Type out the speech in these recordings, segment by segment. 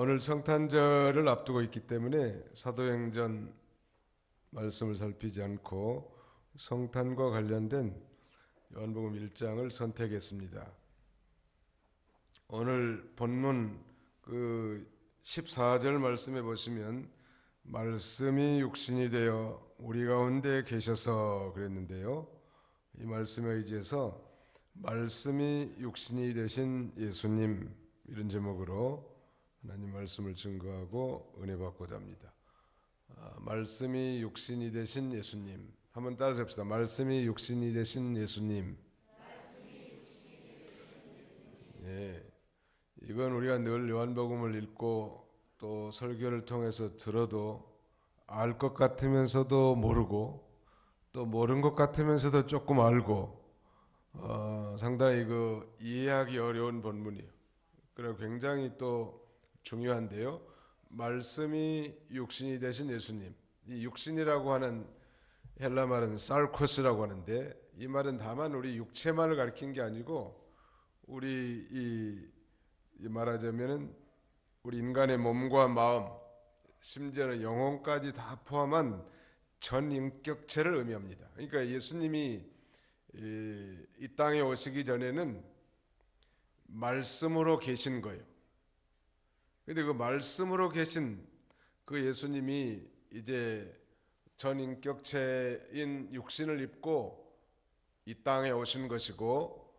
오늘 성탄절을 앞두고 있기 때문에 사도행전 말씀을 살피지 않고 성탄과 관련된 요한복음 1장을 선택했습니다. 오늘 본문 14절 말씀에 보시면 말씀이 육신이 되어 우리 가운데 계셔서 그랬는데요. 이 말씀에 의지해서 말씀이 육신이 되신 예수님, 이런 제목으로 하나님 말씀을 증거하고 은혜 받고자 합니다. 말씀이 육신이 되신 예수님, 한번 따라서 합시다. 말씀이 육신이 되신 예수님. 예, 이건 우리가 늘 요한복음을 읽고 또 설교를 통해서 들어도 알 것 같으면서도 모르고 또 모르는 것 같으면서도 조금 알고 상당히 이해하기 어려운 본문이에요. 그리고 굉장히 또 중요한데요. 말씀이 육신이 되신 예수님. 이 육신이라고 하는 헬라 말은 살코스라고 하는데, 이 말은 다만 우리 육체만을 가리킨 게 아니고 우리 이 말하자면은 우리 인간의 몸과 마음, 심지어는 영혼까지 다 포함한 전 인격체를 의미합니다. 그러니까 예수님이 이 땅에 오시기 전에는 말씀으로 계신 거예요. 근데 그 말씀으로 계신 그 예수님이 이제 전 인격체인 육신을 입고 이 땅에 오신 것이고,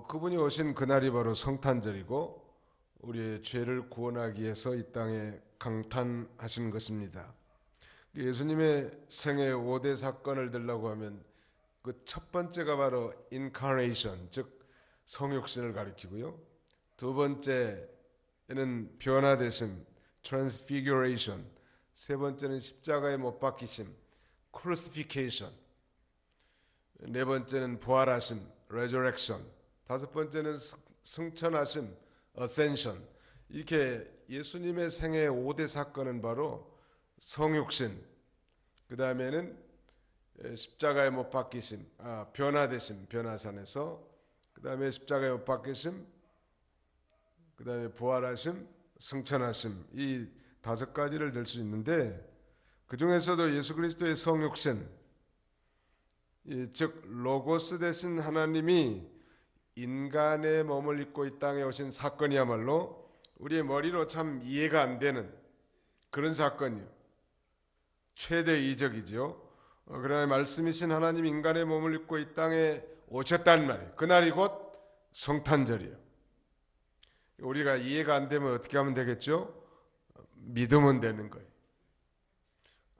그분이 오신 그날이 바로 성탄절이고 우리의 죄를 구원하기 위해서 이 땅에 강탄하신 것입니다. 예수님의 생애 5대 사건을 들라고 하면 그 첫 번째가 바로 인카네이션, 즉 성육신을 가리키고요. 두 번째는 변화되심, 트랜스피규레이션. 세 번째는 십자가에 못 박히심, 크루시피케이션. 네 번째는 부활하심, 레저렉션. 다섯 번째는 승천하심, 어센션. 이렇게 예수님의 생애 5대 사건은 바로 성육신, 그 다음에는 십자가에 못 박히심, 변화되심, 변화산에서, 그 다음에 십자가에 못 박히심, 그 다음에 부활하심, 승천하심, 이 다섯 가지를 들 수 있는데, 그 중에서도 예수 그리스도의 성육신, 즉 로고스 되신 하나님이 인간의 몸을 입고 이 땅에 오신 사건이야말로 우리의 머리로 참 이해가 안 되는 그런 사건이요, 최대 이적이죠. 그러나 말씀이신 하나님 인간의 몸을 입고 이 땅에 오셨단 말이에요. 그날이 곧 성탄절이에요. 우리가 이해가 안 되면 어떻게 하면 되겠죠? 믿으면 되는 거예요.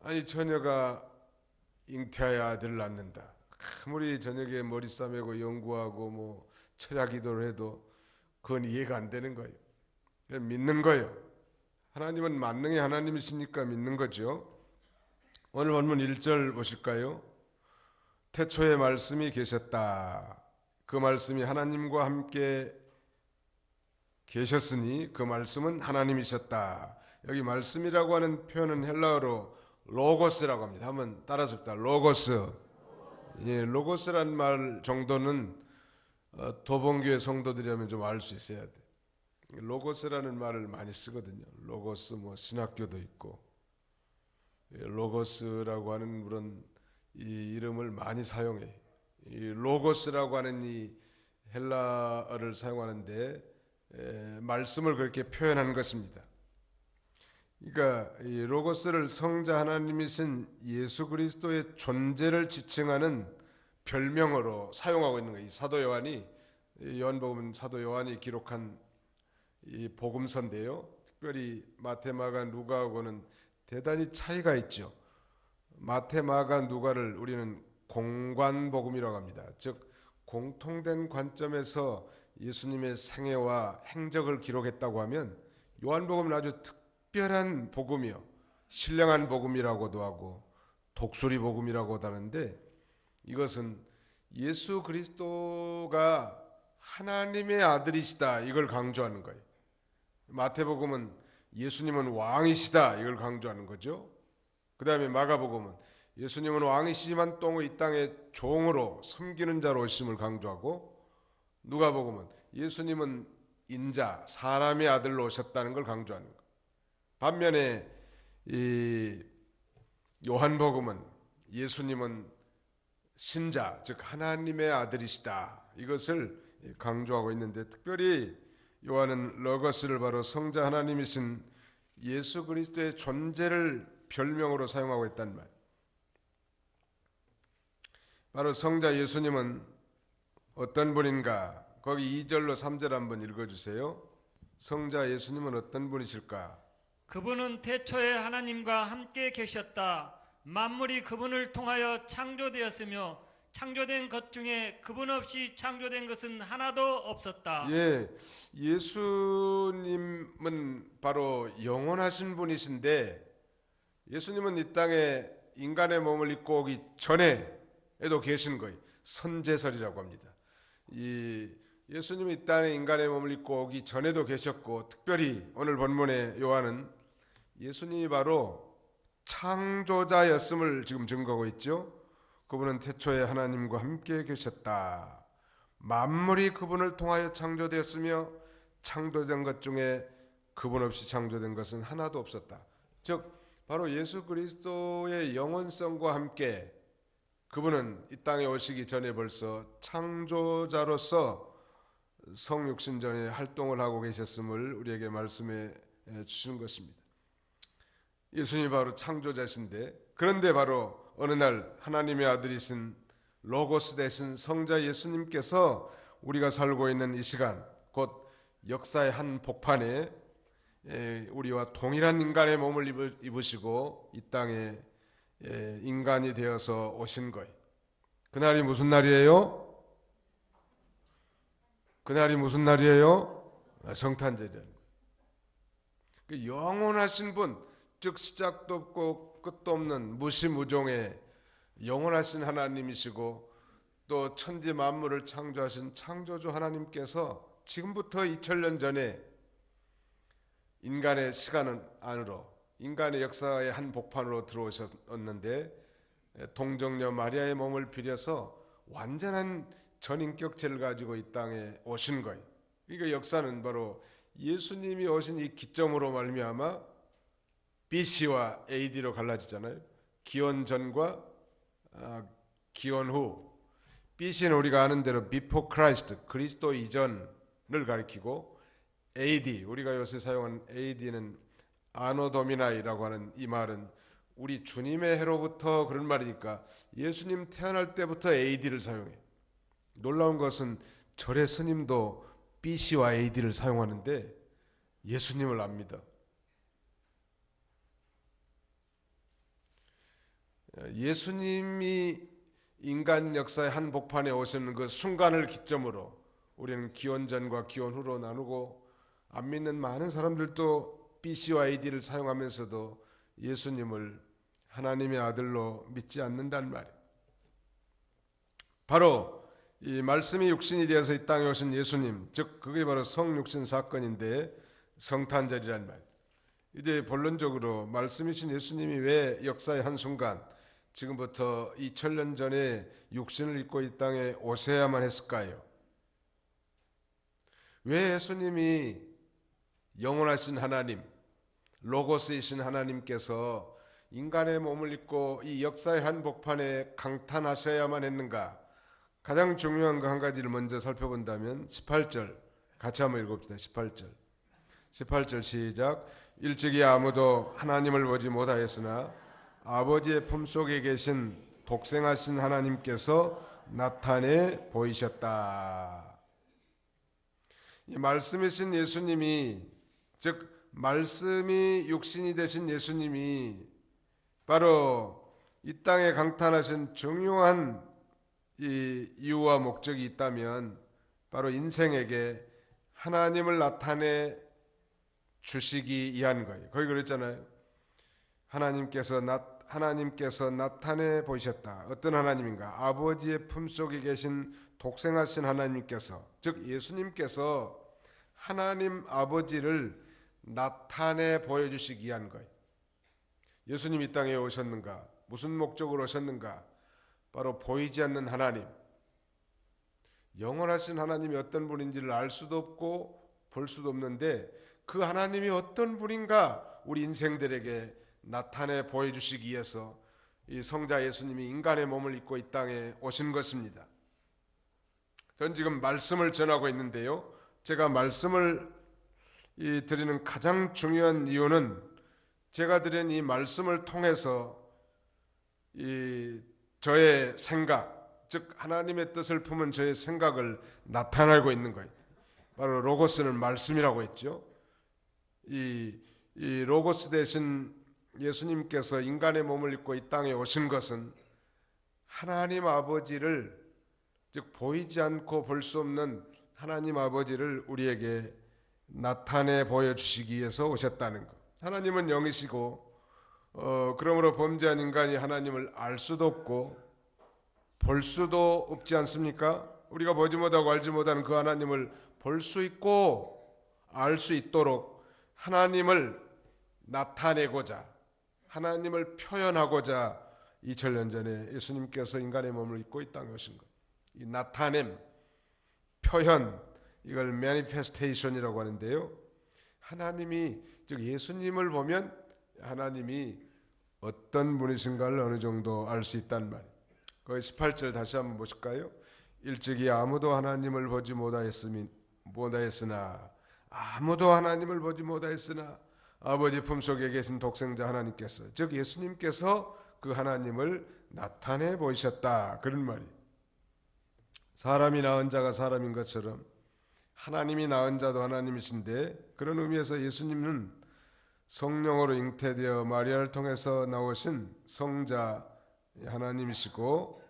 아니, 처녀가 잉태하여 아들을 낳는다. 아무리 저녁에 머리 싸매고 연구하고 철야 기도를 해도 그건 이해가 안 되는 거예요. 믿는 거예요. 하나님은 만능의 하나님이시니까 믿는 거죠. 오늘 본문 1절 보실까요? 태초에 말씀이 계셨다. 그 말씀이 하나님과 함께 계셨으니 그 말씀은 하나님이셨다. 여기 말씀이라고 하는 표현은 헬라어로 로고스라고 합니다. 한번 따라서 봅시다. 로고스. 예, 로고스란 말 정도는 도봉교회 성도들이라면 좀 알 수 있어야 돼. 로고스라는 말을 많이 쓰거든요. 로고스 신학교도 있고, 로고스라고 하는 그런 이 이름을 많이 사용해. 이 로고스라고 하는 이 헬라어를 사용하는데 말씀을 그렇게 표현하는 것입니다. 그러니까 이 로고스를 성자 하나님이신 예수 그리스도의 존재를 지칭하는 별명으로 사용하고 있는 거예요. 이 사도 요한이, 요한복음은 사도 요한이 기록한 이 복음서인데요. 특별히 마태, 마가, 누가하고는 대단히 차이가 있죠. 마태, 마가, 누가를 우리는 공관복음이라고 합니다. 즉 공통된 관점에서 예수님의 생애와 행적을 기록했다고 하면 요한복음은 아주 특별한 복음이요, 신령한 복음이라고도 하고 독수리 복음이라고도 하는데, 이것은 예수 그리스도가 하나님의 아들이시다, 이걸 강조하는 거예요. 마태복음은 예수님은 왕이시다, 이걸 강조하는 거죠. 그 다음에 마가복음은 예수님은 왕이시지만 또 이 땅에 종으로 섬기는 자로 오심을 강조하고, 누가복음은 예수님은 인자, 사람의 아들로 오셨다는 걸 강조하는 것. 반면에 이 요한복음은 예수님은 신자, 즉 하나님의 아들이시다, 이것을 강조하고 있는데, 특별히 요한은 로고스를 바로 성자 하나님이신 예수 그리스도의 존재를 별명으로 사용하고 있단 말. 바로 성자 예수님은 어떤 분인가? 거기 2절로 3절 한번 읽어주세요. 성자 예수님은 어떤 분이실까? 그분은 태초에 하나님과 함께 계셨다. 만물이 그분을 통하여 창조되었으며 창조된 것 중에 그분 없이 창조된 것은 하나도 없었다. 예, 예수님은 바로 영원하신 분이신데, 예수님은 이 땅에 인간의 몸을 입고 오기 전에에도 계신 거예요. 선제설이라고 합니다. 이 예수님이 이 땅에 인간의 몸을 입고 오기 전에도 계셨고, 특별히 오늘 본문의 요한은 예수님이 바로 창조자였음을 지금 증거하고 있죠. 그분은 태초에 하나님과 함께 계셨다. 만물이 그분을 통하여 창조되었으며 창조된 것 중에 그분 없이 창조된 것은 하나도 없었다. 즉 바로 예수 그리스도의 영원성과 함께 그분은 이 땅에 오시기 전에 벌써 창조자로서 성육신전에 활동을 하고 계셨음을 우리에게 말씀해 주시는 것입니다. 예수님이 바로 창조자신데, 그런데 바로 어느 날 하나님의 아들이신 로고스 되신 성자 예수님께서 우리가 살고 있는 이 시간, 곧 역사의 한 복판에 우리와 동일한 인간의 몸을 입으시고 이 땅에 인간이 되어서 오신 거예요. 그날이 무슨 날이에요? 그날이 무슨 날이에요? 성탄절이에요. 영원하신 분, 즉 시작도 없고 끝도 없는 무시무종의 영원하신 하나님이시고, 또 천지 만물을 창조하신 창조주 하나님께서 지금부터 2000년 전에 인간의 시간 안으로, 인간의 역사의 한 복판으로 들어오셨는데, 동정녀 마리아의 몸을 빌려서 완전한 전인격체를 가지고 이 땅에 오신 거예요. 그러니까 역사는 바로 예수님이 오신 이 기점으로 말미암아 BC와 AD로 갈라지잖아요. 기원 전과 기원 후. BC는 우리가 아는 대로 Before Christ, 그리스도 이전을 가리키고, AD, 우리가 요새 사용하는 AD는 아노 도미나이라고 하는 이 말은 우리 주님의 해로부터, 그런 말이니까 예수님 태어날 때부터 AD를 사용해요. 놀라운 것은 절의 스님도 BC와 AD를 사용하는데 예수님을 안 믿어. 예수님이 인간 역사의 한 복판에 오시는 그 순간을 기점으로 우리는 기원 전과 기원 후로 나누고, 안 믿는 많은 사람들도 BC와 AD를 사용하면서도 예수님을 하나님의 아들로 믿지 않는다는 말이에요. 바로 이 말씀이 육신이 되어서 이 땅에 오신 예수님, 즉 그게 바로 성육신 사건인데 성탄절이란 말. 이제 본론적으로 말씀이신 예수님이 왜 역사의 한순간, 지금부터 2000년 전에 육신을 입고 이 땅에 오셔야만 했을까요? 왜 예수님이 영원하신 하나님, 로고스이신 하나님께서 인간의 몸을 입고 이 역사의 한복판에 강탄하셔야만 했는가? 가장 중요한 거 한 가지를 먼저 살펴본다면 18절 같이 한번 읽읍시다. 18절 시작. 일찍이 아무도 하나님을 보지 못하였으나 아버지의 품속에 계신 독생하신 하나님께서 나타내 보이셨다. 이 말씀이신 예수님이, 즉 말씀이 육신이 되신 예수님이 바로 이 땅에 강탄하신 중요한 이 이유와 목적이 있다면 바로 인생에게 하나님을 나타내 주시기 위한 거예요. 거기 그랬잖아요. 하나님께서 나타내 보이셨다. 어떤 하나님인가? 아버지의 품속에 계신 독생하신 하나님께서, 즉 예수님께서 하나님 아버지를 나타내 보여주시기 위한 거예요. 예수님 이 땅에 오셨는가? 무슨 목적으로 오셨는가? 바로 보이지 않는 하나님, 영원하신 하나님이 어떤 분인지를 알 수도 없고 볼 수도 없는데 그 하나님이 어떤 분인가 우리 인생들에게 나타내 보여주시기 위해서 이 성자 예수님이 인간의 몸을 입고 이 땅에 오신 것입니다. 전 지금 말씀을 전하고 있는데요, 제가 말씀을 드리는 가장 중요한 이유는 제가 드린 이 말씀을 통해서 저의 생각, 즉 하나님의 뜻을 품은 저의 생각을 나타내고 있는 거예요. 바로 로고스는 말씀이라고 했죠. 이 로고스 대신 예수님께서 인간의 몸을 입고 이 땅에 오신 것은 하나님 아버지를, 즉 보이지 않고 볼 수 없는 하나님 아버지를 우리에게 나타내 보여주시기 위해서 오셨다는 것. 하나님은 영이시고 그러므로 범죄한 인간이 하나님을 알 수도 없고 볼 수도 없지 않습니까? 우리가 보지 못하고 알지 못하는 그 하나님을 볼 수 있고 알 수 있도록 하나님을 나타내고자, 하나님을 표현하고자 2000년 전에 예수님께서 인간의 몸을 입고 이 땅에 오신 것. 이 나타냄, 표현, 이걸 매니페스테이션이라고 하는데요, 하나님이, 즉 예수님을 보면 하나님이 어떤 분이신가를 어느 정도 알 수 있단 말이에요. 거기 18절 다시 한번 보실까요? 일찍이 아무도 하나님을 보지 못하였으나 아무도 하나님을 보지 못하였으나 아버지 품속에 계신 독생자 하나님께서, 즉 예수님께서 그 하나님을 나타내 보이셨다, 그런 말이에요. 사람이 낳은 자가 사람인 것처럼 하나님이 낳은 자도 하나님이신데, 그런 의미에서 예수님은 성령으로 잉태되어 마리아를 통해서 나오신 성자 하나님이시고,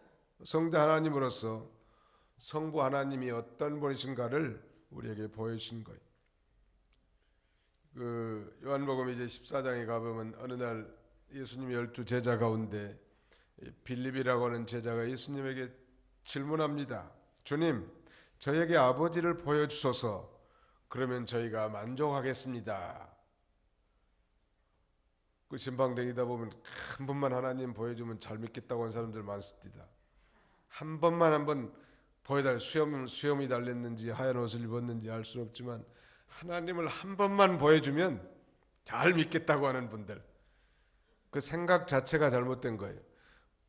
성자 하나님으로서 성부 하나님이 어떤 분이신가를 우리에게 보여주신 거예요. 그 요한복음 이제 14장에 가보면 어느 날 예수님의 12 제자 가운데 빌립이라고 하는 제자가 예수님에게 질문합니다. 주님, 저에게 아버지를 보여주소서. 그러면 저희가 만족하겠습니다. 그 신방댕이다 보면 한 번만 하나님 보여주면 잘 믿겠다고 하는 사람들 많습니다. 한 번만 보여달, 수염이 달렸는지 하얀 옷을 입었는지 알 수는 없지만 하나님을 한 번만 보여주면 잘 믿겠다고 하는 분들, 그 생각 자체가 잘못된 거예요.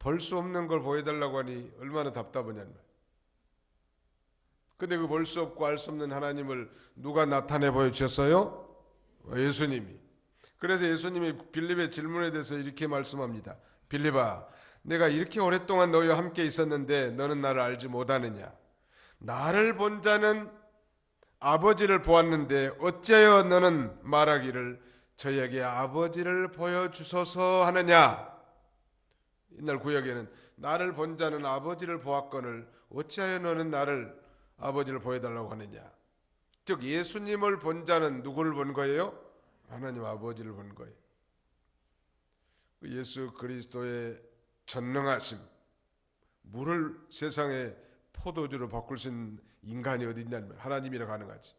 볼 수 없는 걸 보여달라고 하니 얼마나 답답하냐는 거예요. 근데 그 볼 수 없고 알 수 없는 하나님을 누가 나타내 보여주셨어요? 예수님이. 그래서 예수님이 빌립의 질문에 대해서 이렇게 말씀합니다. 빌립아, 내가 이렇게 오랫동안 너희와 함께 있었는데 너는 나를 알지 못하느냐? 나를 본 자는 아버지를 보았는데 어찌하여 너는 말하기를 저에게 아버지를 보여주소서 하느냐? 옛날 구역에는 나를 본 자는 아버지를 보았거늘 어찌하여 너는 나를 아버지를 보여달라고 하느냐? 즉 예수님을 본 자는 누구를 본 거예요? 하나님 아버지를 본 거예요. 예수 그리스도의 전능하심, 물을 세상에 포도주로 바꿀 수 있는 인간이 어디 있냐면 하나님이라 가능하지.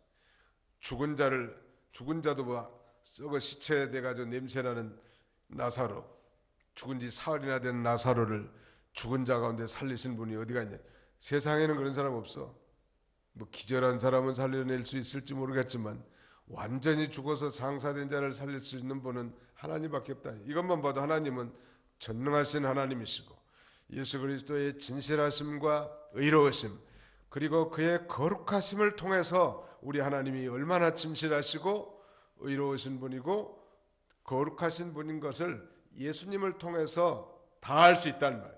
죽은 자도 썩어 시체 돼가지고 냄새나는 나사로, 죽은 지 사흘이나 된 나사로를 죽은 자 가운데 살리신 분이 어디가 있냐? 세상에는 그런 사람 없어. 뭐 기절한 사람은 살려낼 수 있을지 모르겠지만 완전히 죽어서 장사된 자를 살릴 수 있는 분은 하나님밖에 없다. 이것만 봐도 하나님은 전능하신 하나님이시고 예수 그리스도의 진실하심과 의로우심, 그리고 그의 거룩하심을 통해서 우리 하나님이 얼마나 진실하시고 의로우신 분이고 거룩하신 분인 것을 예수님을 통해서 다 알 수 있다는 말.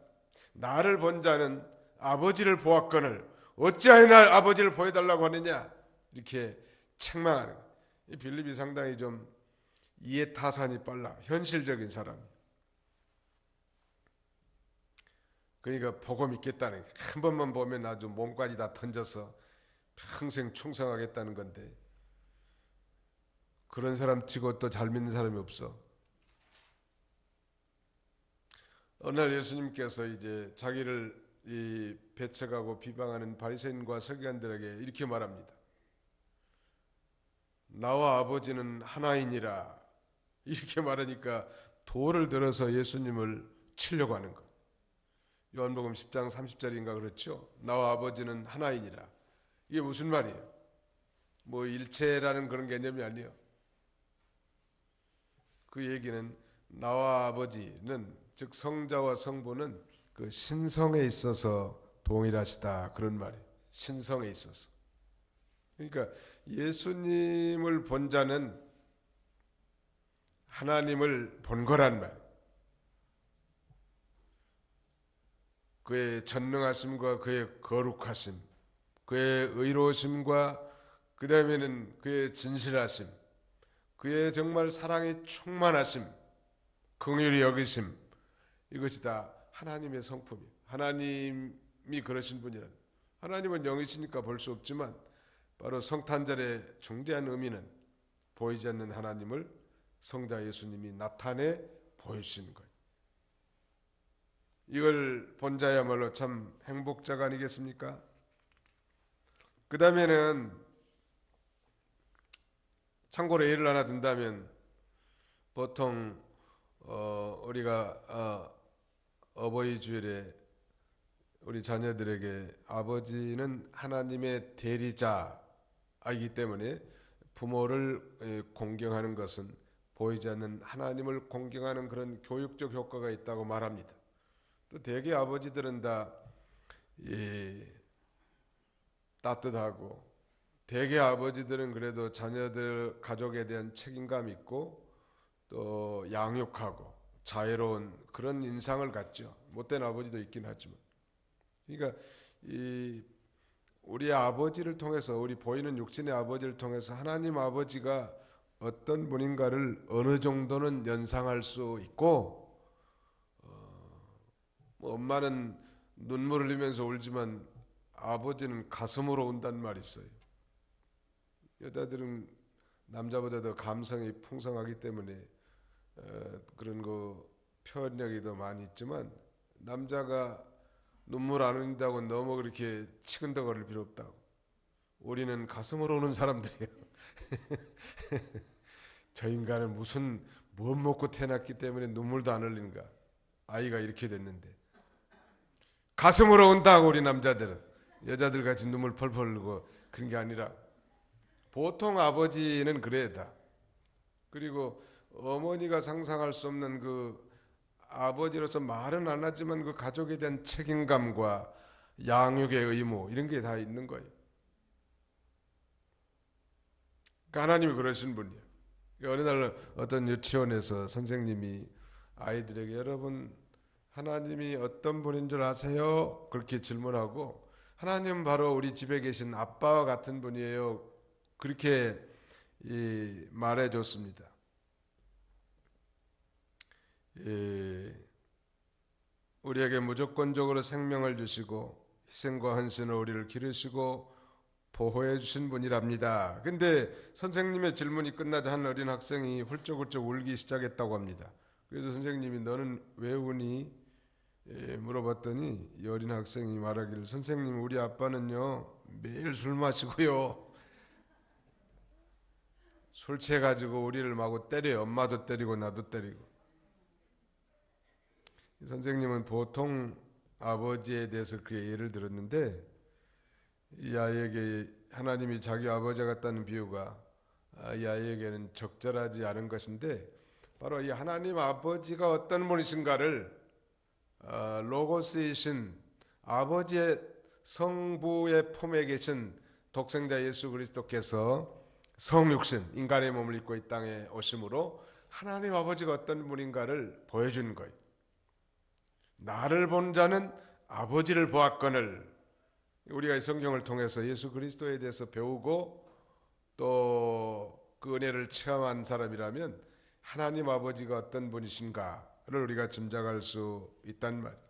나를 본 자는 아버지를 보았거늘 어찌하여 날 아버지를 보여달라고 하느냐? 이렇게 책망하는 거예요. 이 빌립이 상당히 좀 이해 타산이 빨라, 현실적인 사람. 그러니까 보고 믿겠다는, 한 번만 보면 아주 몸까지 다 던져서 평생 충성하겠다는 건데, 그런 사람 치고 또 잘 믿는 사람이 없어. 어느 날 예수님께서 이제 자기를 배척하고 비방하는 바리새인과 서기관들에게 이렇게 말합니다. 나와 아버지는 하나이니라. 이렇게 말하니까 돌을 들어서 예수님을 치려고 하는 것. 요한복음 10장 30절인가 그렇죠? 나와 아버지는 하나이니라. 이게 무슨 말이에요? 뭐 일체라는 그런 개념이 아니에요. 그 얘기는 나와 아버지는, 즉 성자와 성부는 그 신성에 있어서 동일하시다, 그런 말이에요. 신성에 있어서. 그러니까 예수님을 본 자는 하나님을 본 거란 말이에요. 그의 전능하심과 그의 거룩하심, 그의 의로우심과 그 다음에는 그의 진실하심, 그의 정말 사랑의 충만하심, 긍휼히 여기심, 이것이 다 하나님의 성품이에요. 하나님이 그러신 분이라. 하나님은 영이시니까 볼 수 없지만 바로 성탄절의 중대한 의미는 보이지 않는 하나님을 성자 예수님이 나타내 보여주시는 거예요. 이걸 본 자야말로 참 행복자가 아니겠습니까? 그 다음에는 참고로 예를 하나 든다면, 보통 우리가 어버이 주일에 우리 자녀들에게 아버지는 하나님의 대리자이기 때문에 부모를 공경하는 것은 보이지 않는 하나님을 공경하는 그런 교육적 효과가 있다고 말합니다. 또 대개 아버지들은 다 따뜻하고, 대개 아버지들은 그래도 자녀들 가족에 대한 책임감 있고 또 양육하고 자애로운 그런 인상을 갖죠. 못된 아버지도 있긴 하지만. 그러니까 우리 아버지를 통해서, 우리 보이는 육신의 아버지를 통해서 하나님 아버지가 어떤 분인가를 어느 정도는 연상할 수 있고, 엄마는 눈물을 흘리면서 울지만 아버지는 가슴으로 운단 말이 있어요. 여자들은 남자보다 더 감성이 풍성하기 때문에 그런 거 표현력이 더 많이 있지만, 남자가 눈물 안 흘린다고 너무 그렇게 치근덕거릴 필요 없다고. 우리는 가슴으로 우는 사람들이에요. 저 인간은 무슨 못 먹고 태어났기 때문에 눈물도 안 흘리는가. 아이가 이렇게 됐는데. 가슴으로 운다고 우리 남자들은. 여자들 같이 눈물 펄펄 흘리고 그런 게 아니라, 보통 아버지는 그래야 다. 그리고 어머니가 상상할 수 없는 그 아버지로서 말은 안 하지만 그 가족에 대한 책임감과 양육의 의무, 이런 게 다 있는 거예요. 그러니까 하나님이 그러신 분이에요. 어느 날 어떤 유치원에서 선생님이 아이들에게, 여러분 하나님이 어떤 분인 줄 아세요? 그렇게 질문하고, 하나님은 바로 우리 집에 계신 아빠와 같은 분이에요, 그렇게 말해줬습니다. 우리에게 무조건적으로 생명을 주시고 희생과 헌신으로 우리를 기르시고 보호해 주신 분이랍니다. 근데 선생님의 질문이 끝나자 한 어린 학생이 훌쩍훌쩍 울기 시작했다고 합니다. 그래서 선생님이 너는 왜 우니? 물어봤더니 이 어린 학생이 말하기를, 선생님 우리 아빠는요 매일 술 마시고요 술 취해가지고 우리를 마구 때려요. 엄마도 때리고 나도 때리고. 선생님은 보통 아버지에 대해서 그 예를 들었는데, 이 아이에게 하나님이 자기 아버지 같다는 비유가 이 아이에게는 적절하지 않은 것인데, 바로 이 하나님 아버지가 어떤 분이신가를 로고스이신 아버지의 성부의 품에 계신 독생자 예수 그리스도께서 성육신 인간의 몸을 입고 이 땅에 오심으로 하나님 아버지가 어떤 분인가를 보여준 거예요. 나를 본 자는 아버지를 보았거늘. 우리가 이 성경을 통해서 예수 그리스도에 대해서 배우고 또 그 은혜를 체험한 사람이라면 하나님 아버지가 어떤 분이신가를 우리가 짐작할 수 있단 말이에요.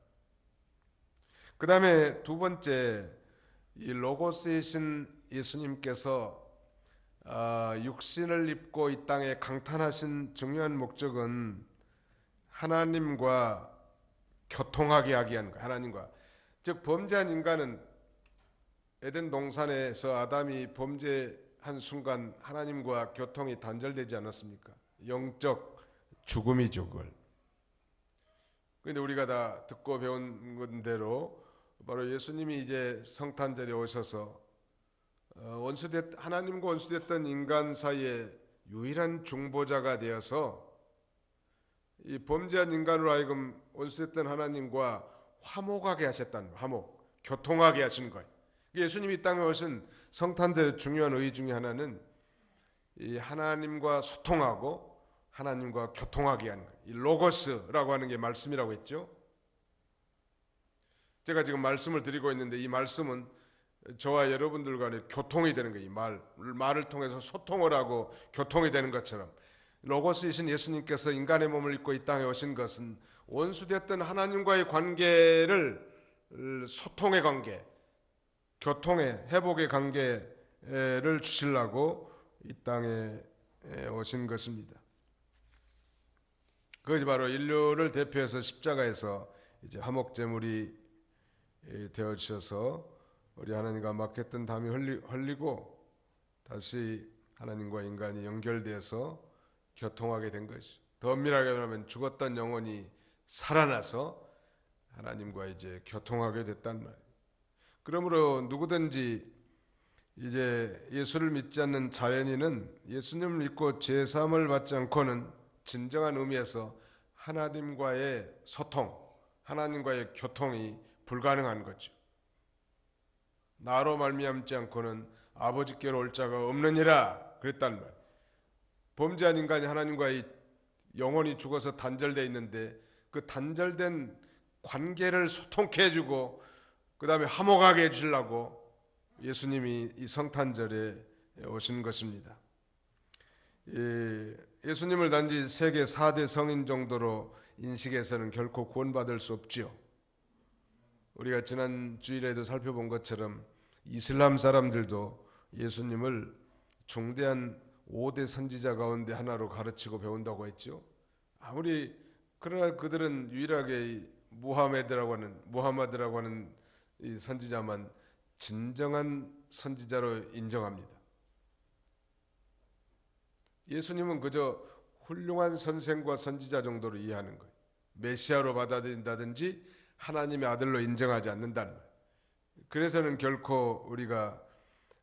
그 다음에 두 번째, 이 로고스이신 예수님께서 육신을 입고 이 땅에 강탄하신 중요한 목적은 하나님과 교통하게 하기 위한 거예요. 하나님과, 즉 범죄한 인간은 에덴 동산에서 아담이 범죄한 순간 하나님과 교통이 단절되지 않았습니까? 영적 죽음이죠, 그걸. 그런데 우리가 다 듣고 배운 대로 바로 예수님이 이제 성탄절에 오셔서 하나님과 원수됐던 인간 사이에 유일한 중보자가 되어서 이 범죄한 인간으로 하여금 원수됐던 하나님과 화목하게 하셨다는 거예요. 화목, 교통하게 하신 거예요. 예수님이 이 땅에 오신 성탄절의 중요한 의의 중에 하나는 이 하나님과 소통하고 하나님과 교통하게 하는 거예요. 이 로고스라고 하는 게 말씀이라고 했죠. 제가 지금 말씀을 드리고 있는데 이 말씀은 저와 여러분들 간에 교통이 되는 거예요. 말을 통해서 소통을 하고 교통이 되는 것처럼 로고스이신 예수님께서 인간의 몸을 입고 이 땅에 오신 것은 원수됐던 하나님과의 관계를 소통의 관계, 교통의 회복의 관계를 주시려고 이 땅에 오신 것입니다. 그것이 바로 인류를 대표해서 십자가에서 이제 화목제물이 되어 주셔서 우리 하나님과 맡겼던 담이 흘리고 다시 하나님과 인간이 연결되어서 교통하게 된 것이죠. 더 엄밀하게 말하면 죽었던 영혼이 살아나서 하나님과 이제 교통하게 됐단 말이에요. 그러므로 누구든지 이제 예수를 믿지 않는 자연인은 예수님을 믿고 죄사함을 받지 않고는 진정한 의미에서 하나님과의 소통, 하나님과의 교통이 불가능한 거죠. 나로 말미암지 않고는 아버지께로 올 자가 없느니라 그랬단 말이에요. 범죄한 인간이 하나님과의 영혼이 죽어서 단절되어 있는데 그 단절된 관계를 소통케 해주고 그 다음에 화목하게 해주려고 예수님이 이 성탄절에 오신 것입니다. 예수님을 단지 세계 4대 성인 정도로 인식해서는 결코 구원받을 수 없지요. 우리가 지난 주일에도 살펴본 것처럼 이슬람 사람들도 예수님을 중대한 5대 선지자 가운데 하나로 가르치고 배운다고 했죠. 그러나 그들은 유일하게 무하마드라고 하는 이 선지자만 진정한 선지자로 인정합니다. 예수님은 그저 훌륭한 선생과 선지자 정도로 이해하는 거예요. 메시아로 받아들인다든지 하나님의 아들로 인정하지 않는다는 거예요. 그래서는 결코 우리가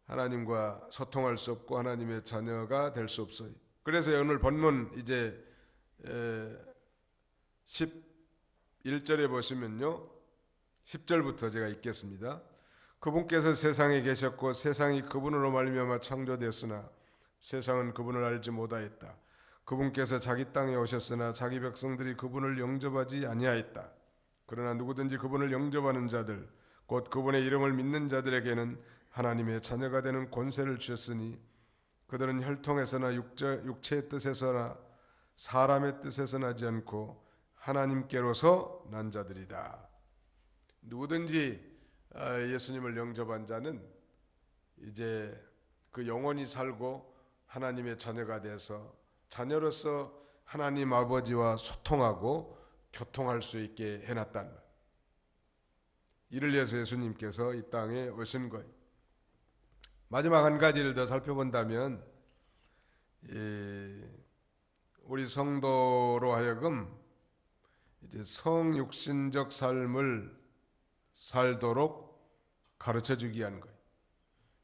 하나님과 소통할 수 없고 하나님의 자녀가 될 수 없어요. 그래서 오늘 본문 이제 11절에 보시면요, 10절부터 제가 읽겠습니다. 그분께서 세상에 계셨고 세상이 그분으로 말미암아 창조되었으나 세상은 그분을 알지 못하였다. 그분께서 자기 땅에 오셨으나 자기 백성들이 그분을 영접하지 아니하였다. 그러나 누구든지 그분을 영접하는 자들 곧 그분의 이름을 믿는 자들에게는 하나님의 자녀가 되는 권세를 주셨으니 그들은 혈통에서나 육체의 뜻에서나 사람의 뜻에서 나지 않고 하나님께로서 난 자들이다. 누구든지 예수님을 영접한 자는 이제 그 영원히 살고 하나님의 자녀가 돼서 자녀로서 하나님 아버지와 소통하고 교통할 수 있게 해놨다는 말. 이를 위해서 예수님께서 이 땅에 오신 거예요. 마지막 한 가지를 더 살펴본다면 우리 성도로 하여금 이제 성육신적 삶을 살도록 가르쳐주기 위한 거예요.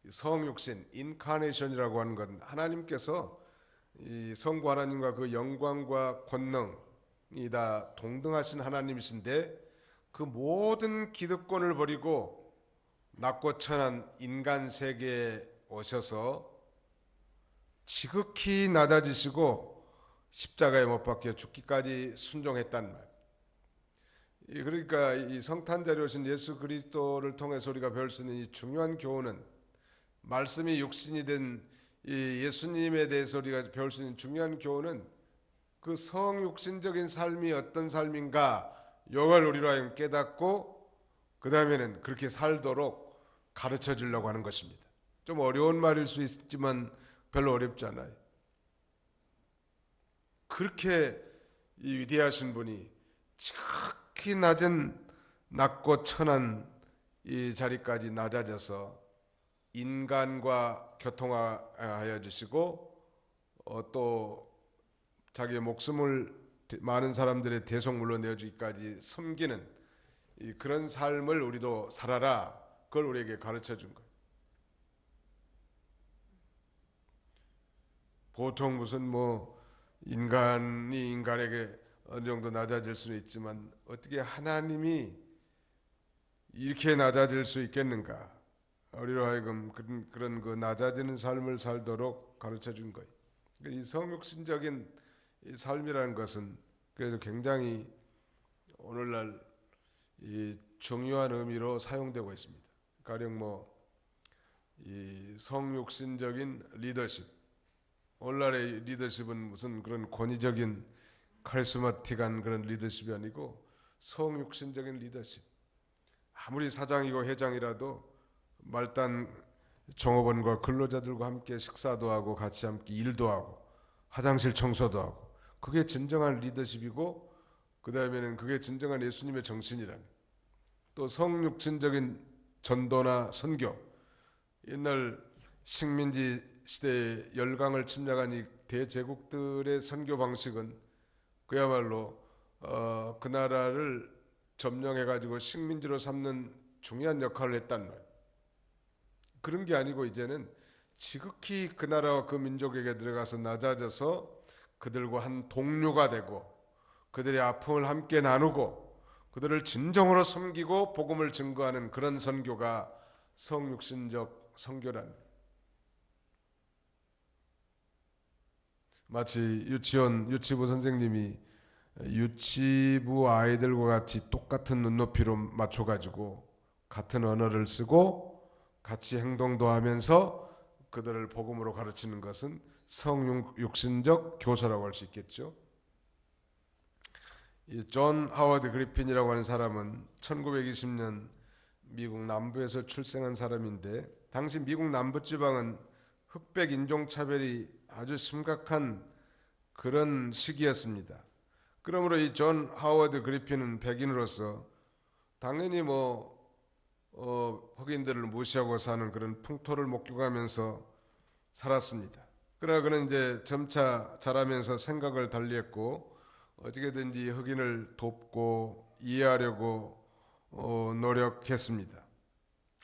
성육신, 인카네이션이라고 하는 건 하나님께서 이 성부 하나님과 그 영광과 권능이 다 동등하신 하나님이신데 그 모든 기득권을 버리고 낮고 천한 인간 세계에 오셔서 지극히 낮아지시고 십자가에 못 박혀 죽기까지 순종했단 말. 그러니까 이 성탄절에 오신 예수 그리스도를 통해서 우리가 배울 수 있는 이 중요한 교훈은, 말씀이 육신이 된 이 예수님에 대해서 우리가 배울 수 있는 중요한 교훈은 그 성육신적인 삶이 어떤 삶인가, 이걸 우리로 하여금 깨닫고 그 다음에는 그렇게 살도록 가르쳐 주려고 하는 것입니다. 좀 어려운 말일 수 있지만 별로 어렵지 않아요. 그렇게 이 위대하신 분이 지극히 낮고 천한 이 자리까지 낮아져서 인간과 교통하여 주시고 또 자기의 목숨을 많은 사람들의 대속물로 내어주기까지 섬기는 이, 그런 삶을 우리도 살아라. 그걸 우리에게 가르쳐 준 거예요. 보통 무슨 뭐 인간이 인간에게 어느 정도 낮아질 수는 있지만 어떻게 하나님이 이렇게 낮아질 수 있겠는가? 우리로 하여금 그런 그 낮아지는 삶을 살도록 가르쳐 준 거예요. 이 성육신적인 이 삶이라는 것은 그래서 굉장히 오늘날 이 중요한 의미로 사용되고 있습니다. 가령 뭐 이 성육신적인 리더십, 오늘날의 리더십은 무슨 그런 권위적인 카리스마틱한 그런 리더십이 아니고 성육신적인 리더십. 아무리 사장이고 회장이라도 말단 종업원과 근로자들과 함께 식사도 하고 같이 함께 일도 하고 화장실 청소도 하고 그게 진정한 리더십이고 그 다음에는 그게 진정한 예수님의 정신이라는 또 성육신적인 전도나 선교 옛날 식민지 시대에 열강을 침략한 이 대제국들의 선교 방식은 그야말로 그 나라를 점령해가지고 식민지로 삼는 중요한 역할을 했단 말이에요. 그런 게 아니고 이제는 지극히 그 나라와 그 민족에게 들어가서 낮아져서 그들과 한 동료가 되고 그들의 아픔을 함께 나누고 그들을 진정으로 섬기고 복음을 증거하는 그런 선교가 성육신적 선교란. 마치 유치부 선생님이 유치부 아이들과 같이 똑같은 눈높이로 맞춰가지고 같은 언어를 쓰고 같이 행동도 하면서 그들을 복음으로 가르치는 것은 성육신적 교사라고 할 수 있겠죠. 이 존 하워드 그리핀이라고 하는 사람은 1920년 미국 남부에서 출생한 사람인데 당시 미국 남부지방은 흑백 인종차별이 아주 심각한 그런 시기였습니다. 그러므로 이 존 하워드 그리핀은 백인으로서 당연히 흑인들을 무시하고 사는 그런 풍토를 목격하면서 살았습니다. 그러나 그는 이제 점차 자라면서 생각을 달리했고 어떻게든지 흑인을 돕고 이해하려고 노력했습니다.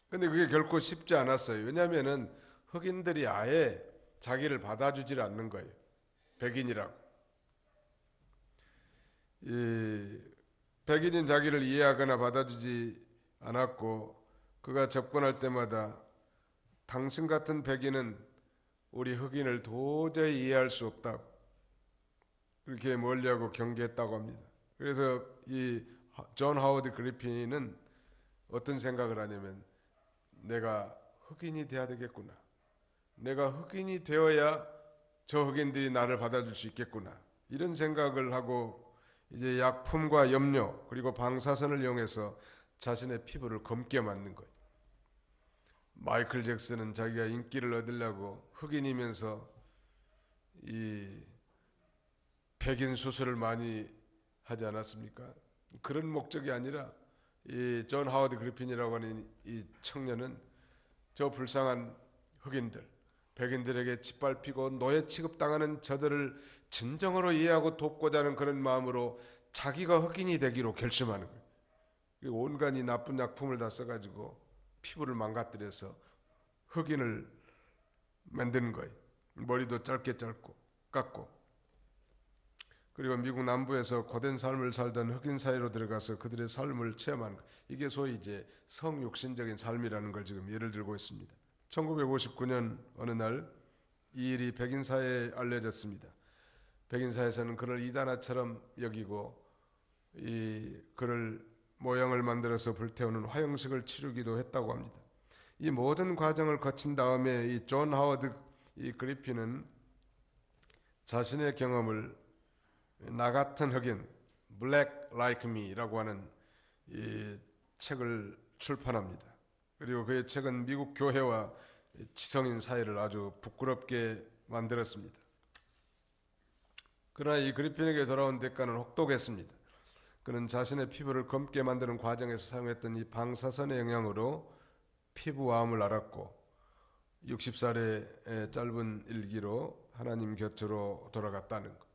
근데 그게 결코 쉽지 않았어요. 왜냐하면은 흑인들이 아예 자기를 받아주질 않는 거예요. 백인이라고. 이 백인인 자기를 이해하거나 받아주지 않았고 그가 접근할 때마다 당신 같은 백인은 우리 흑인을 도저히 이해할 수 없다고 그렇게 멀리하고 경계했다고 합니다. 그래서 이 존 하워드 그리핀은 어떤 생각을 하냐면 내가 흑인이 돼야 되겠구나. 내가 흑인이 되어야 저 흑인들이 나를 받아줄 수 있겠구나. 이런 생각을 하고 이제 약품과 염료 그리고 방사선을 이용해서 자신의 피부를 검게 만든 거예요. 마이클 잭슨은 자기가 인기를 얻으려고 흑인이면서 이 백인 수술을 많이 하지 않았습니까? 그런 목적이 아니라 이 존 하워드 그리핀이라고 하는 이 청년은 저 불쌍한 흑인들, 백인들에게 짓밟히고 노예 취급당하는 저들을 진정으로 이해하고 돕고자 하는 그런 마음으로 자기가 흑인이 되기로 결심하는 거예요. 온갖 이 나쁜 약품을 다 써가지고 피부를 망가뜨려서 흑인을 만드는 거예요. 머리도 짧게 짧고 깎고. 그리고 미국 남부에서 고된 삶을 살던 흑인 사회로 들어가서 그들의 삶을 체험하는 것. 이게 소위 이제 성육신적인 삶이라는 걸 지금 예를 들고 있습니다. 1959년 어느 날 이 일이 백인 사회에 알려졌습니다. 백인 사회에서는 그를 이단아처럼 여기고 그를 모형을 만들어서 불태우는 화형식을 치르기도 했다고 합니다. 이 모든 과정을 거친 다음에 이 존 하워드 이 그리핀은 자신의 경험을 나 같은 흑인 Black Like Me라고 하는 이 책을 출판합니다. 그리고 그의 책은 미국 교회와 지성인 사회를 아주 부끄럽게 만들었습니다. 그러나 이 그리핀에게 돌아온 대가는 혹독했습니다. 그는 자신의 피부를 검게 만드는 과정에서 사용했던 이 방사선의 영향으로 피부암을 앓았고 60살의 짧은 일기로 하나님 곁으로 돌아갔다는 것.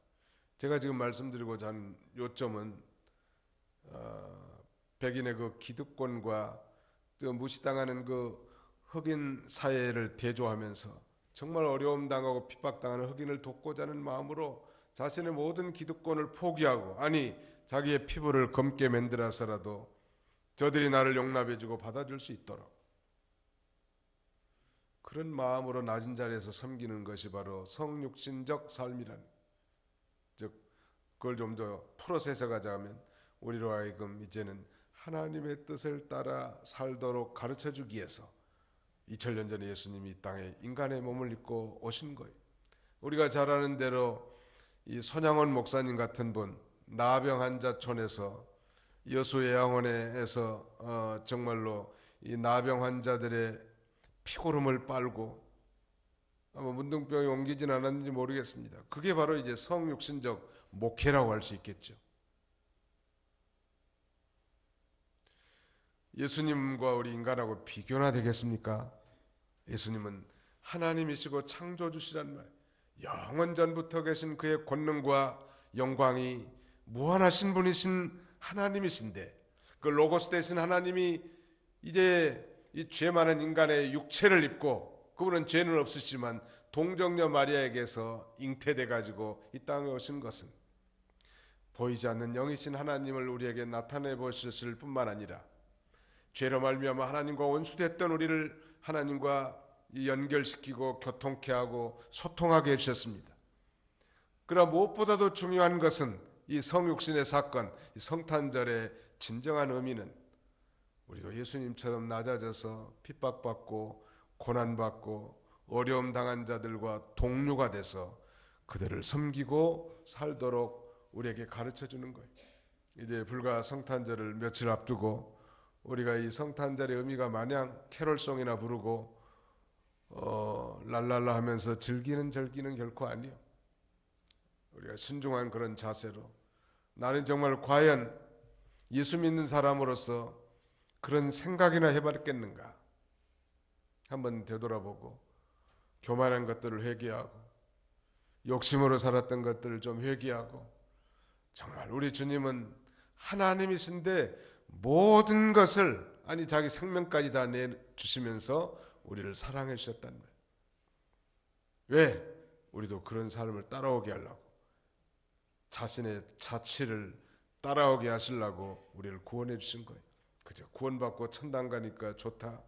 제가 지금 말씀드리고자 하는 요점은 백인의 그 기득권과 또 무시당하는 그 흑인 사회를 대조하면서 정말 어려움 당하고 핍박당하는 흑인을 돕고자 하는 마음으로 자신의 모든 기득권을 포기하고, 아니 자기의 피부를 검게 만들어서라도 저들이 나를 용납해주고 받아줄 수 있도록 그런 마음으로 낮은 자리에서 섬기는 것이 바로 성육신적 삶이란, 즉 그걸 좀 더 풀어서 해석하자면 우리로 하여금 이제는 하나님의 뜻을 따라 살도록 가르쳐주기 위해서 2000년 전에 예수님이 이 땅에 인간의 몸을 입고 오신 거예요. 우리가 잘 아는 대로 이 손양원 목사님 같은 분, 나병 환자촌에서 여수요양원에서 정말로 이 나병 환자들의 피고름을 빨고 아마 문둥병이 옮기진 않았는지 모르겠습니다. 그게 바로 이제 성육신적 목회라고 할 수 있겠죠. 예수님과 우리 인간하고 비교나 되겠습니까? 예수님은 하나님이시고 창조주시란 말, 영원 전부터 계신 그의 권능과 영광이 무한하신 분이신 하나님이신데, 그 로고스 되신 하나님이 이제 이 죄 많은 인간의 육체를 입고, 그분은 죄는 없으시지만 동정녀 마리아에게서 잉태돼 가지고 이 땅에 오신 것은 보이지 않는 영이신 하나님을 우리에게 나타내 보셨을 뿐만 아니라 죄로 말미암아 하나님과 원수됐던 우리를 하나님과 연결시키고 교통케 하고 소통하게 해주셨습니다. 그러나 무엇보다도 중요한 것은 이 성육신의 사건, 이 성탄절의 진정한 의미는 우리도 예수님처럼 낮아져서 핍박받고 고난받고 어려움 당한 자들과 동료가 돼서 그들을 섬기고 살도록 우리에게 가르쳐주는 거예요. 이제 불과 성탄절을 며칠 앞두고 우리가 이 성탄절의 의미가 마냥 캐롤송이나 부르고 랄랄라 하면서 즐기는 결코 아니에요. 우리가 신중한 그런 자세로 나는 정말 과연 예수 믿는 사람으로서 그런 생각이나 해봤겠는가 한번 되돌아보고 교만한 것들을 회개하고 욕심으로 살았던 것들을 좀 회개하고, 정말 우리 주님은 하나님이신데 모든 것을, 아니 자기 생명까지 다 내주시면서 우리를 사랑해 주셨단 말이에요. 왜? 우리도 그런 삶을 따라오게 하려고, 자신의 자취를 따라오게 하시려고 우리를 구원해 주신 거예요. 그죠? 구원받고 천당 가니까 좋다.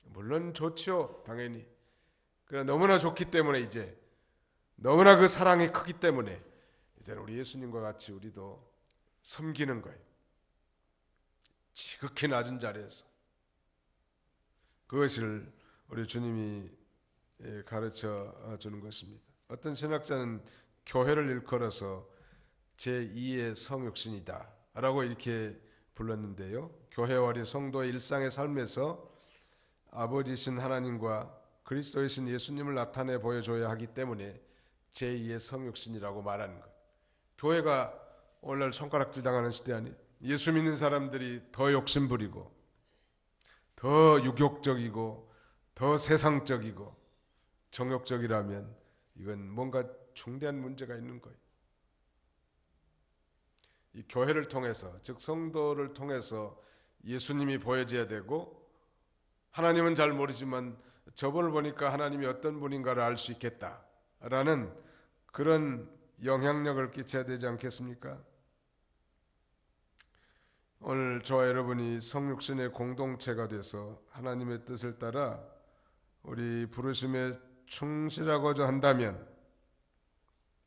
물론 좋죠, 당연히. 그러나 너무나 좋기 때문에, 이제 너무나 그 사랑이 크기 때문에 이제 우리 예수님과 같이 우리도 섬기는 거예요. 지극히 낮은 자리에서. 그것을 우리 주님이 가르쳐 주는 것입니다. 어떤 신학자는 교회를 일컬어서 제2의 성육신이다 라고 이렇게 불렀는데요, 교회와 우리 성도의 일상의 삶에서 아버지신 하나님과 그리스도이신 예수님을 나타내 보여줘야 하기 때문에 제2의 성육신이라고 말하는 것. 교회가 오늘날 손가락질 당하는 시대 아니에요. 예수 믿는 사람들이 더 욕심부리고 더 유격적이고 더 세상적이고 정욕적이라면 이건 뭔가 중대한 문제가 있는 거예요. 이 교회를 통해서, 즉 성도를 통해서 예수님이 보여져야 되고, 하나님은 잘 모르지만 저분을 보니까 하나님이 어떤 분인가를 알 수 있겠다라는 그런 영향력을 끼쳐야 되지 않겠습니까? 오늘 저와 여러분이 성육신의 공동체가 돼서 하나님의 뜻을 따라 우리 부르심에 충실하고자 한다면,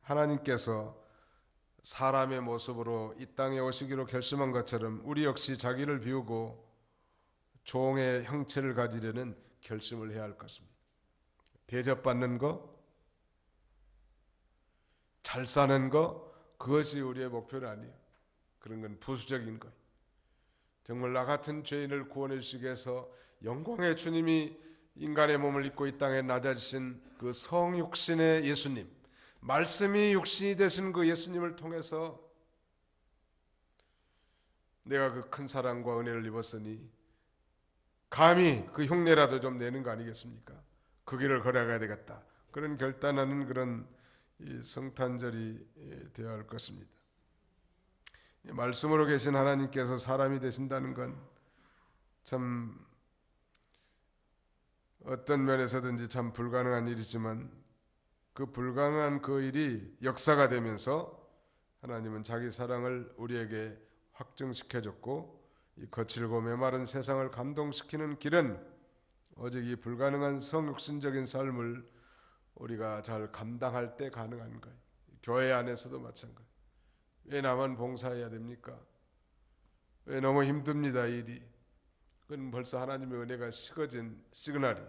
하나님께서 사람의 모습으로 이 땅에 오시기로 결심한 것처럼 우리 역시 자기를 비우고 종의 형체를 가지려는 결심을 해야 할 것입니다. 대접받는 거, 잘 사는 거, 그것이 우리의 목표는 아니에요. 그런 건 부수적인 거예요. 정말 나 같은 죄인을 구원해 주시기 위해서 영광의 주님이 인간의 몸을 입고 이 땅에 낮아지신 그 성육신의 예수님, 말씀이 육신이 되신 그 예수님을 통해서 내가 그 큰 사랑과 은혜를 입었으니 감히 그 흉내라도 좀 내는 거 아니겠습니까? 그 길을 걸어가야 되겠다. 그런 결단하는 그런 이 성탄절이 되어야 할 것입니다. 말씀으로 계신 하나님께서 사람이 되신다는 건 참 어떤 면에서든지 참 불가능한 일이지만 그 불가능한 그 일이 역사가 되면서 하나님은 자기 사랑을 우리에게 확증시켜줬고, 이 거칠고 메마른 세상을 감동시키는 길은 오직 이 불가능한 성육신적인 삶을 우리가 잘 감당할 때 가능한 거예요. 교회 안에서도 마찬가지. 왜 나만 봉사해야 됩니까? 왜 너무 힘듭니다 일이. 그건 벌써 하나님의 은혜가 식어진 시그널이.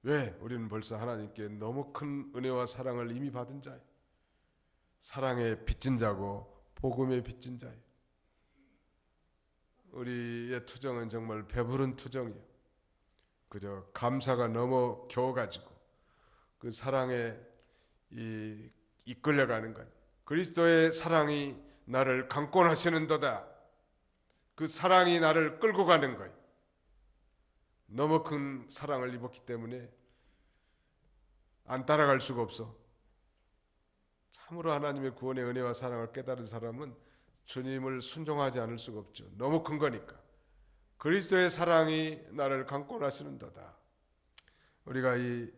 왜? 우리는 벌써 하나님께 너무 큰 은혜와 사랑을 이미 받은 자예요. 사랑의 빚진 자고 복음의 빚진 자예요. 우리의 투정은 정말 배부른 투정이에요. 그저 감사가 너무 겨워가지고 그 사랑에 이끌려가는 거예요. 그리스도의 사랑이 나를 강권하시는도다. 그 사랑이 나를 끌고 가는 거예요. 너무 큰 사랑을 입었기 때문에 안 따라갈 수가 없어. 참으로 하나님의 구원의 은혜와 사랑을 깨달은 사람은 주님을 순종하지 않을 수가 없죠. 너무 큰 거니까. 그리스도의 사랑이 나를 강권하시는도다. 우리가 이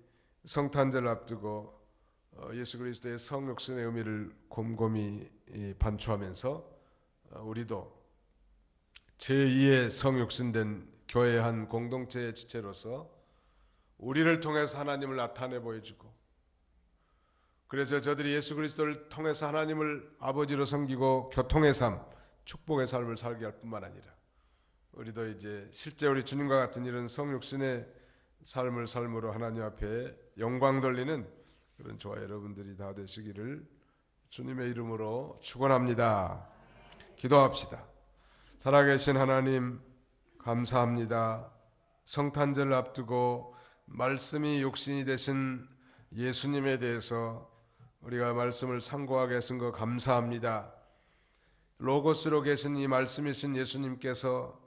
성탄절 앞두고 예수 그리스도의 성육신의 의미를 곰곰이 반추하면서 우리도 제2의 성육신된 교회의 한 공동체의 지체로서 우리를 통해서 하나님을 나타내 보여주고, 그래서 저들이 예수 그리스도를 통해서 하나님을 아버지로 섬기고 교통의 삶, 축복의 삶을 살게 할 뿐만 아니라 우리도 이제 실제 우리 주님과 같은 이런 성육신의 삶을 삶으로 하나님 앞에 영광 돌리는 그런 저와 여러분들이 다 되시기를 주님의 이름으로 축원합니다. 기도합시다. 살아계신 하나님 감사합니다. 성탄절을 앞두고 말씀이 육신이 되신 예수님에 대해서 우리가 말씀을 상고하게 하신 거 감사합니다. 로고스로 계신 이 말씀이신 예수님께서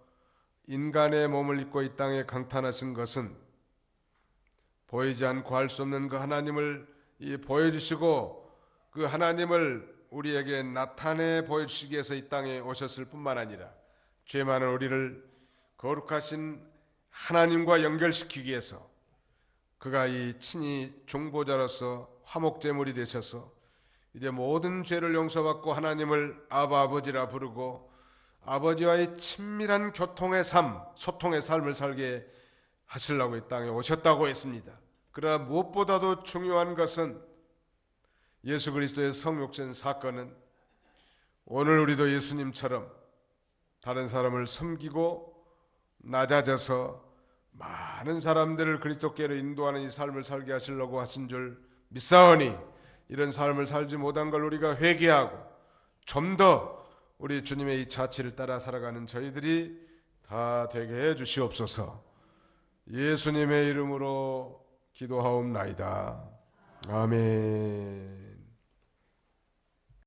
인간의 몸을 입고 이 땅에 강탄하신 것은 보이지 않고 할 수 없는 그 하나님을 보여주시고 그 하나님을 우리에게 나타내 보여주시기 위해서 이 땅에 오셨을 뿐만 아니라 죄 많은 우리를 거룩하신 하나님과 연결시키기 위해서 그가 이 친히 중보자로서 화목제물이 되셔서 이제 모든 죄를 용서받고 하나님을 아바 아버지라 부르고 아버지와의 친밀한 교통의 삶, 소통의 삶을 살게 하시려고 이 땅에 오셨다고 했습니다. 그러나 무엇보다도 중요한 것은 예수 그리스도의 성육신 사건은 오늘 우리도 예수님처럼 다른 사람을 섬기고 낮아져서 많은 사람들을 그리스도께로 인도하는 이 삶을 살게 하시려고 하신 줄 믿사오니, 이런 삶을 살지 못한 걸 우리가 회개하고 좀 더 우리 주님의 이 자치를 따라 살아가는 저희들이 다 되게 해 주시옵소서. 예수님의 이름으로 기도하옵나이다. 아멘.